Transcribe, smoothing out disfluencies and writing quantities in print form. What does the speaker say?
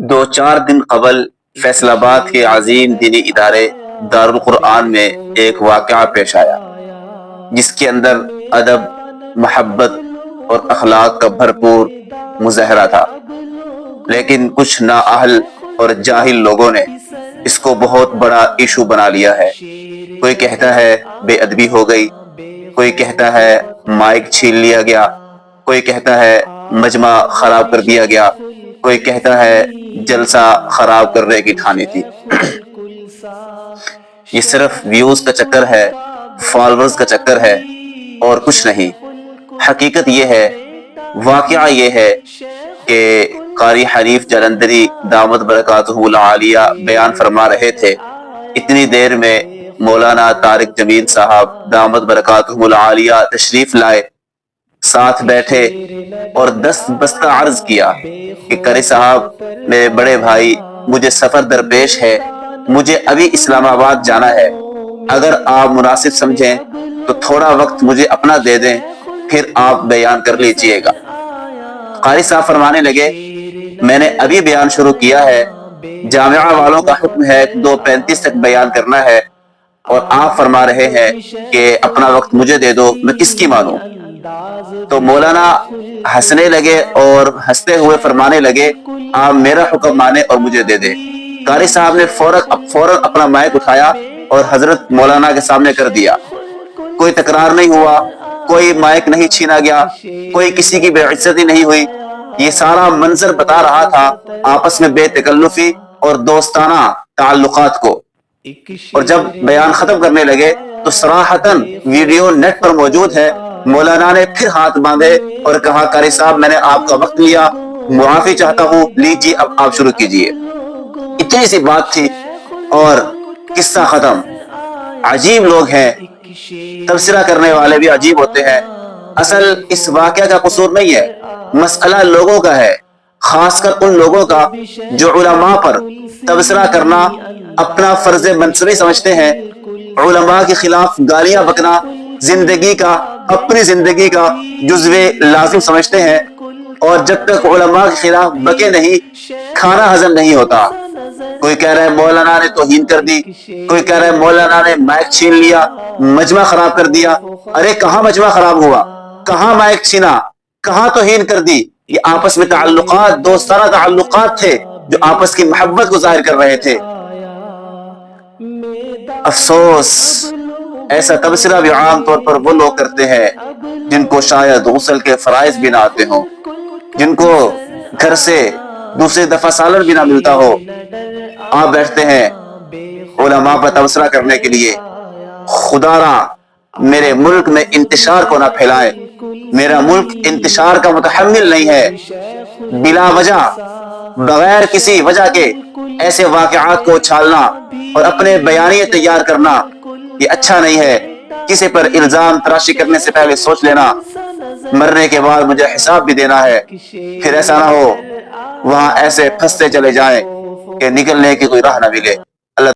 دو چار دن قبل فیصل آباد کے عظیم دینی ادارے دارالقرآن میں ایک واقعہ پیش آیا جس کے اندر ادب، محبت اور اخلاق کا بھرپور مظاہرہ تھا، لیکن کچھ نااہل اور جاہل لوگوں نے اس کو بہت بڑا ایشو بنا لیا ہے۔ کوئی کہتا ہے بے ادبی ہو گئی، کوئی کہتا ہے مائک چھین لیا گیا، کوئی کہتا ہے مجمع خراب کر دیا گیا، کوئی کہتا ہے جلسہ خراب کرنے کی ٹھانی تھی۔ یہ صرف ویوز کا چکر ہے، فالوورز کا چکر ہے اور کچھ نہیں۔ حقیقت یہ ہے، واقعہ یہ ہے کہ قاری حنیف جلندری دامت برکاتہ العالیہ بیان فرما رہے تھے، اتنی دیر میں مولانا طارق جمیل صاحب دامت برکاتہ العالیہ تشریف لائے، ساتھ بیٹھے اور دست بستہ عرض کیا کہ قاری صاحب، میرے بڑے بھائی، مجھے سفر درپیش ہے، مجھے ابھی اسلام آباد جانا ہے، اگر آپ مناسب سمجھیں تو تھوڑا وقت مجھے اپنا دے دیں، پھر آپ بیان کر لیجئے گا۔ قاری صاحب فرمانے لگے، میں نے ابھی بیان شروع کیا ہے، جامعہ والوں کا حکم ہے 2:35 تک بیان کرنا ہے، اور آپ فرما رہے ہیں کہ اپنا وقت مجھے دے دو، میں کس کی مانوں؟ تو مولانا ہنسنے لگے اور ہنستے ہوئے فرمانے لگے، آپ میرا حکم مانے اور مجھے دے دے۔ قاری صاحب نے فوراً اپنا مائک اٹھایا اور حضرت مولانا کے سامنے کر دیا۔ کوئی تکرار نہیں ہوا، کوئی مائک نہیں چھینا گیا، کوئی کسی کی بے عزتی نہیں ہوئی۔ یہ سارا منظر بتا رہا تھا آپس میں بے تکلفی اور دوستانہ تعلقات کو۔ اور جب بیان ختم کرنے لگے تو صراحتاً ویڈیو نیٹ پر موجود ہے، مولانا نے پھر ہاتھ باندھے اور کہا، قاری صاحب، میں نے آپ کا وقت لیا، معافی چاہتا ہوں، لیجیے اب آپ شروع کیجیے۔ اتنی سی بات تھی اور قصہ ختم۔ عجیب لوگ ہیں، تبصرہ کرنے والے بھی عجیب ہوتے ہیں۔ اصل اس واقعہ کا قصور نہیں ہے، مسئلہ لوگوں کا ہے، خاص کر ان لوگوں کا جو علماء پر تبصرہ کرنا اپنا فرض منصبی سمجھتے ہیں، علماء کے خلاف گالیاں بکنا زندگی کا، اپنی زندگی کا جزو لازم سمجھتے ہیں، اور جب تک علماء کے خلاف بکے نہیں، کھانا ہضم نہیں ہوتا۔ کوئی کہہ رہا ہے مولانا نے توہین کر دی، کوئی کہہ رہا ہے مولانا نے مائک چھین لیا، مجمع خراب کر دیا۔ ارے کہاں مجمع خراب ہوا، کہاں مائک چھینا، کہاں توہین کر دی؟ یہ آپس میں تعلقات، دوستانہ تعلقات تھے جو آپس کی محبت کو ظاہر کر رہے تھے۔ افسوس، ایسا تبصرہ بھی عام طور پر وہ لوگ کرتے ہیں جن کو شاید غسل کے فرائض بھی نہ آتے ہوں، جن کو گھر سے دوسری دفعہ سالن بھی نہ ملتا ہو۔ آپ بیٹھتے ہیں علماء پر تبصرہ کرنے کے لیے۔ خدا را میرے ملک میں انتشار کو نہ پھیلائے، میرا ملک انتشار کا متحمل نہیں ہے۔ بلا وجہ، بغیر کسی وجہ کے ایسے واقعات کو اچھالنا اور اپنے بیانیے تیار کرنا یہ اچھا نہیں ہے۔ کسی پر الزام تراشی کرنے سے پہلے سوچ لینا، مرنے کے بعد مجھے حساب بھی دینا ہے، پھر ایسا نہ ہو وہاں ایسے پھنستے چلے جائیں کہ نکلنے کی کوئی راہ نہ ملے۔